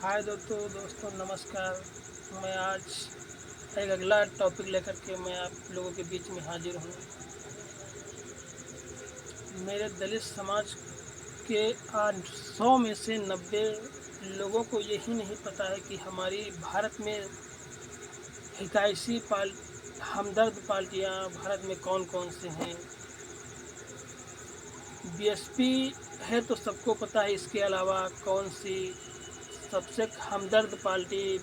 हाय दोस्तों नमस्कार। मैं आज एक अगला टॉपिक लेकर के मैं आप लोगों के बीच में हाजिर हूँ। मेरे दलित समाज के आज 100 में से 90 लोगों को यही नहीं पता है कि हमारी भारत में हितैषी हमदर्द पार्टियाँ भारत में कौन कौन से हैं। बीएसपी है तो सबको पता है, इसके अलावा कौन सी सबसे हमदर्द पार्टी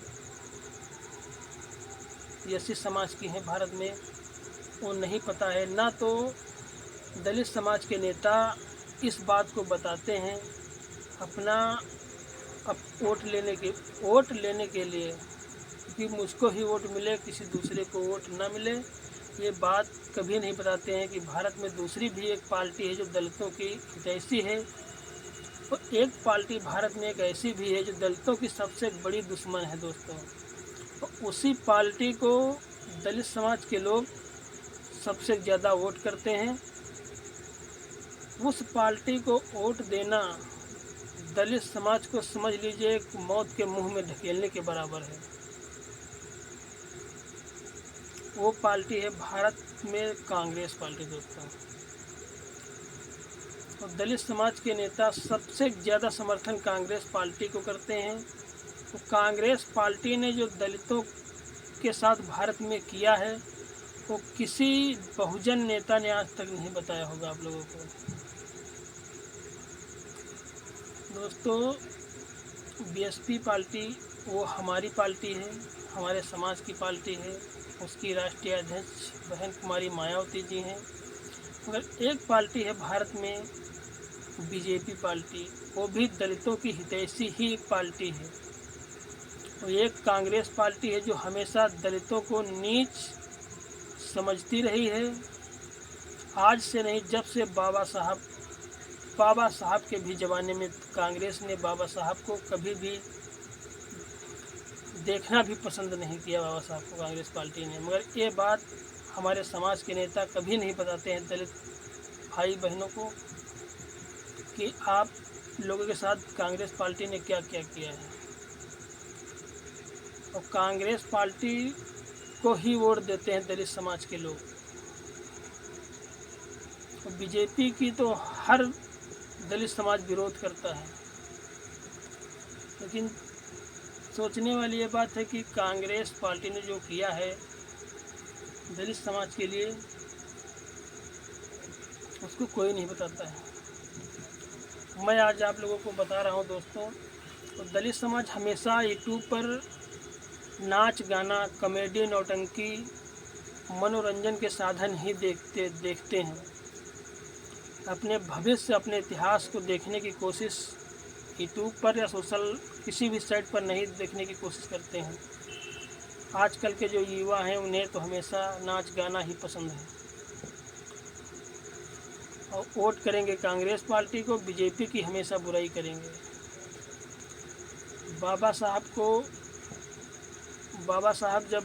एससी समाज की है भारत में, वो नहीं पता है। ना तो दलित समाज के नेता इस बात को बताते हैं अपना वोट लेने के लिए कि मुझको ही वोट मिले, किसी दूसरे को वोट ना मिले। ये बात कभी नहीं बताते हैं कि भारत में दूसरी भी एक पार्टी है जो दलितों की हितैषी है, और एक पार्टी भारत में एक ऐसी भी है जो दलितों की सबसे बड़ी दुश्मन है दोस्तों। तो उसी पार्टी को दलित समाज के लोग सबसे ज़्यादा वोट करते हैं। उस पार्टी को वोट देना दलित समाज को समझ लीजिए एक मौत के मुंह में ढकेलने के बराबर है। वो पार्टी है भारत में कांग्रेस पार्टी दोस्तों। और दलित समाज के नेता सबसे ज़्यादा समर्थन कांग्रेस पार्टी को करते हैं। तो कांग्रेस पार्टी ने जो दलितों के साथ भारत में किया है वो किसी बहुजन नेता ने आज तक नहीं बताया होगा आप लोगों को। दोस्तों, बीएसपी पार्टी वो हमारी पार्टी है, हमारे समाज की पार्टी है। उसकी राष्ट्रीय अध्यक्ष बहन कुमारी मायावती जी हैं। मगर एक पार्टी है भारत में बीजेपी पार्टी, वो भी दलितों की हितैषी ही एक पार्टी है। और एक कांग्रेस पार्टी है जो हमेशा दलितों को नीच समझती रही है। आज से नहीं, जब से बाबा साहब के भी ज़माने में कांग्रेस ने बाबा साहब को कभी भी देखना भी पसंद नहीं किया, बाबा साहब को कांग्रेस पार्टी ने। मगर ये बात हमारे समाज के नेता कभी नहीं बताते हैं दलित भाई बहनों को कि आप लोगों के साथ कांग्रेस पार्टी ने क्या क्या किया है। और कांग्रेस पार्टी को ही वोट देते हैं दलित समाज के लोग। और बीजेपी की तो हर दलित समाज विरोध करता है। लेकिन सोचने वाली ये बात है कि कांग्रेस पार्टी ने जो किया है दलित समाज के लिए, उसको कोई नहीं बताता है। मैं आज आप लोगों को बता रहा हूँ दोस्तों। तो दलित समाज हमेशा यूट्यूब पर नाच गाना, कॉमेडी, नौटंकी, मनोरंजन के साधन ही देखते हैं। अपने भविष्य, अपने इतिहास को देखने की कोशिश यूट्यूब पर या सोशल किसी भी साइट पर नहीं देखने की कोशिश करते हैं। आजकल के जो युवा हैं उन्हें तो हमेशा नाच गाना ही पसंद है, और वोट करेंगे कांग्रेस पार्टी को, बीजेपी की हमेशा बुराई करेंगे। बाबा साहब जब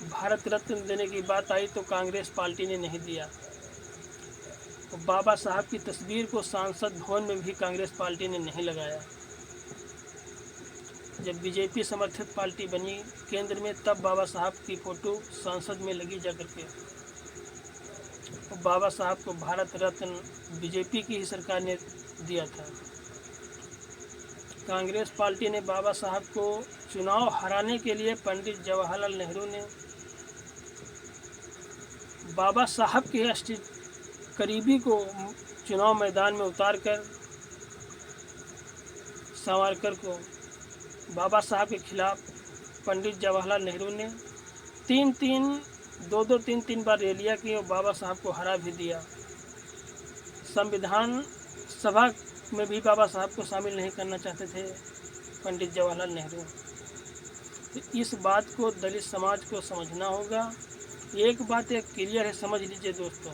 भारत रत्न देने की बात आई तो कांग्रेस पार्टी ने नहीं दिया। तो बाबा साहब की तस्वीर को सांसद भवन में भी कांग्रेस पार्टी ने नहीं लगाया। जब बीजेपी समर्थित पार्टी बनी केंद्र में, तब बाबा साहब की फ़ोटो संसद में लगी जाकर के। तो बाबा साहब को भारत रत्न बीजेपी की ही सरकार ने दिया था। कांग्रेस पार्टी ने बाबा साहब को चुनाव हराने के लिए पंडित जवाहरलाल नेहरू ने बाबा साहब के करीबी को चुनाव मैदान में उतारकर सावरकर को बाबा साहब के खिलाफ पंडित जवाहरलाल नेहरू ने तीन बार रैलियां की और बाबा साहब को हरा भी दिया। संविधान सभा में भी बाबा साहब को शामिल नहीं करना चाहते थे पंडित जवाहरलाल नेहरू। तो इस बात को दलित समाज को समझना होगा। एक बात एक क्लियर है, समझ लीजिए दोस्तों,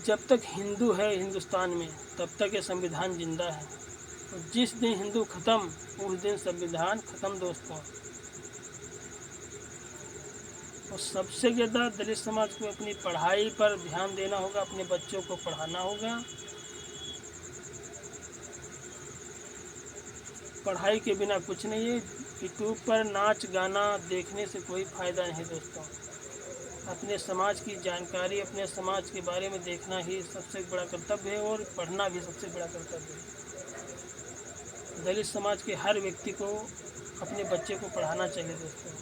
जब तक हिंदू है हिंदुस्तान में तब तक ये संविधान जिंदा है। और जिस दिन हिंदू ख़त्म उस दिन संविधान ख़त्म दोस्तों। और सबसे ज़्यादा दलित समाज को अपनी पढ़ाई पर ध्यान देना होगा, अपने बच्चों को पढ़ाना होगा। पढ़ाई के बिना कुछ नहीं है। यूट्यूब पर नाच गाना देखने से कोई फ़ायदा नहीं दोस्तों। अपने समाज की जानकारी, अपने समाज के बारे में देखना ही सबसे बड़ा कर्तव्य है और पढ़ना भी सबसे बड़ा कर्तव्य है। दलित समाज के हर व्यक्ति को अपने बच्चे को पढ़ाना चाहिए दोस्तों।